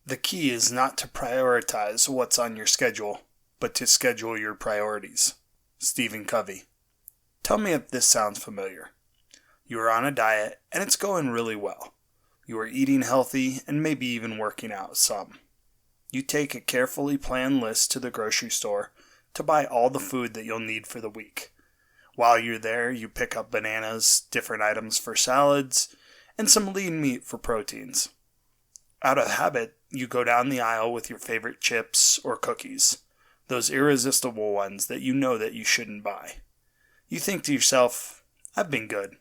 The key is not to prioritize what's on your schedule, but to schedule your priorities. Stephen Covey. Tell me if this sounds familiar. You are on a diet and it's going really well. You are eating healthy and maybe even working out some. You take a carefully planned list to the grocery store to buy all the food that you'll need for the week. While you're there, you pick up bananas, different items for salads, and some lean meat for proteins. Out of habit, you go down the aisle with your favorite chips or cookies, those irresistible ones that you know that you shouldn't buy. You think to yourself, I've been good.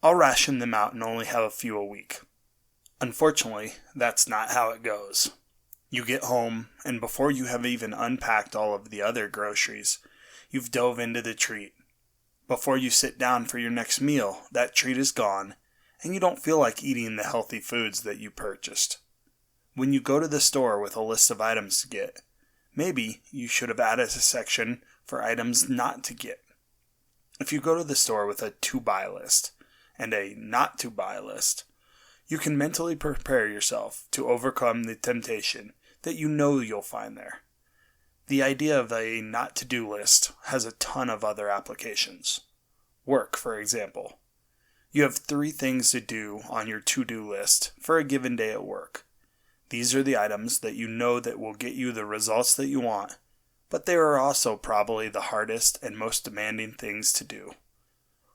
I'll ration them out and only have a few a week. Unfortunately, that's not how it goes. You get home, and before you have even unpacked all of the other groceries, you've dove into the treat. Before you sit down for your next meal, that treat is gone, and you don't feel like eating the healthy foods that you purchased. When you go to the store with a list of items to get, maybe you should have added a section for items not to get. If you go to the store with a to-buy list and a not-to-buy list, you can mentally prepare yourself to overcome the temptation that you know you'll find there. The idea of a not-to-do list has a ton of other applications. Work, for example. You have 3 things to do on your to-do list for a given day at work. These are the items that you know that will get you the results that you want, but they are also probably the hardest and most demanding things to do.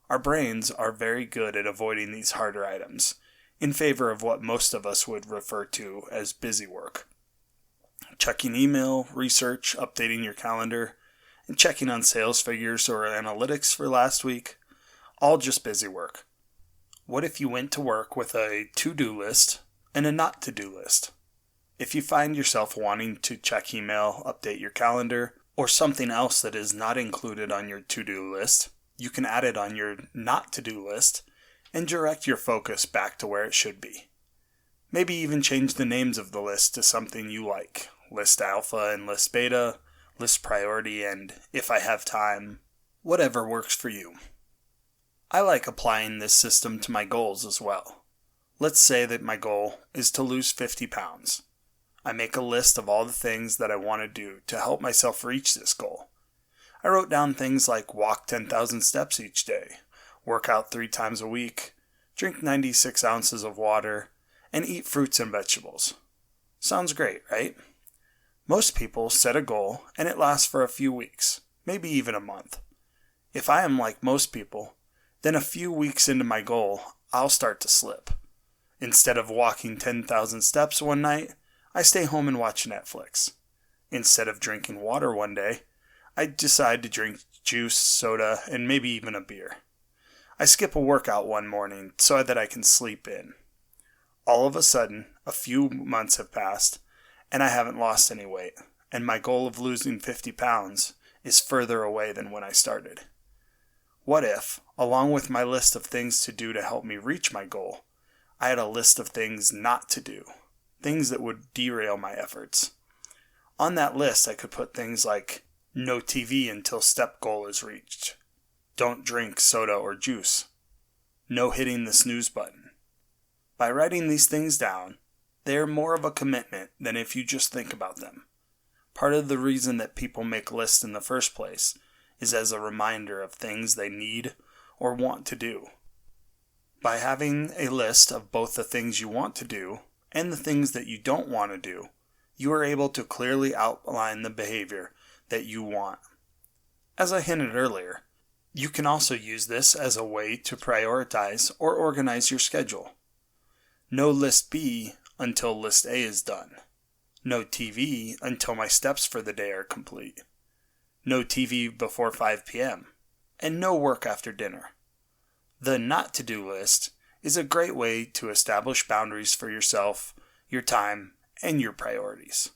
Our brains are very good at avoiding these harder items, in favor of what most of us would refer to as busy work. Checking email, research, updating your calendar, and checking on sales figures or analytics for last week, all just busy work. What if you went to work with a to-do list and a not-to-do list? If you find yourself wanting to check email, update your calendar, or something else that is not included on your to-do list, you can add it on your not-to-do list and direct your focus back to where it should be. Maybe even change the names of the list to something you like. List Alpha and List Beta, List Priority, and If I Have Time, whatever works for you. I like applying this system to my goals as well. Let's say that my goal is to lose 50 pounds. I make a list of all the things that I want to do to help myself reach this goal. I wrote down things like walk 10,000 steps each day, work out 3 times a week, drink 96 ounces of water, and eat fruits and vegetables. Sounds great, right? Most people set a goal and it lasts for a few weeks, maybe even a month. If I am like most people, then a few weeks into my goal, I'll start to slip. Instead of walking 10,000 steps one night, I stay home and watch Netflix. Instead of drinking water one day, I decide to drink juice, soda, and maybe even a beer. I skip a workout one morning so that I can sleep in. All of a sudden, a few months have passed, and I haven't lost any weight, and my goal of losing 50 pounds is further away than when I started. What if, along with my list of things to do to help me reach my goal, I had a list of things not to do, things that would derail my efforts? On that list, I could put things like no TV until step goal is reached, don't drink soda or juice, no hitting the snooze button. By writing these things down, they are more of a commitment than if you just think about them. Part of the reason that people make lists in the first place is as a reminder of things they need or want to do. By having a list of both the things you want to do and the things that you don't want to do, you are able to clearly outline the behavior that you want. As I hinted earlier, you can also use this as a way to prioritize or organize your schedule. No list B until list A is done. No TV until my steps for the day are complete. No TV before 5 p.m. And no work after dinner. The not to do list is a great way to establish boundaries for yourself, your time, and your priorities.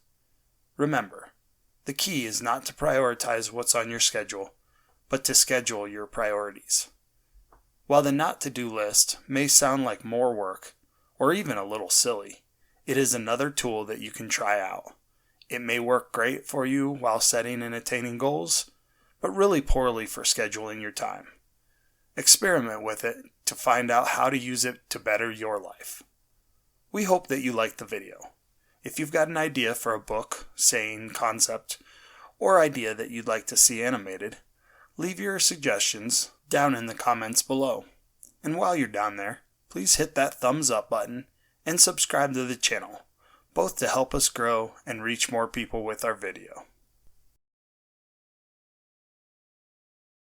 Remember, the key is not to prioritize what's on your schedule, but to schedule your priorities. While the not to do list may sound like more work, or even a little silly, it is another tool that you can try out. It may work great for you while setting and attaining goals, but really poorly for scheduling your time. Experiment with it to find out how to use it to better your life. We hope that you liked the video. If you've got an idea for a book, saying, concept, or idea that you'd like to see animated, leave your suggestions down in the comments below. And while you're down there, please hit that thumbs up button and subscribe to the channel, both to help us grow and reach more people with our video.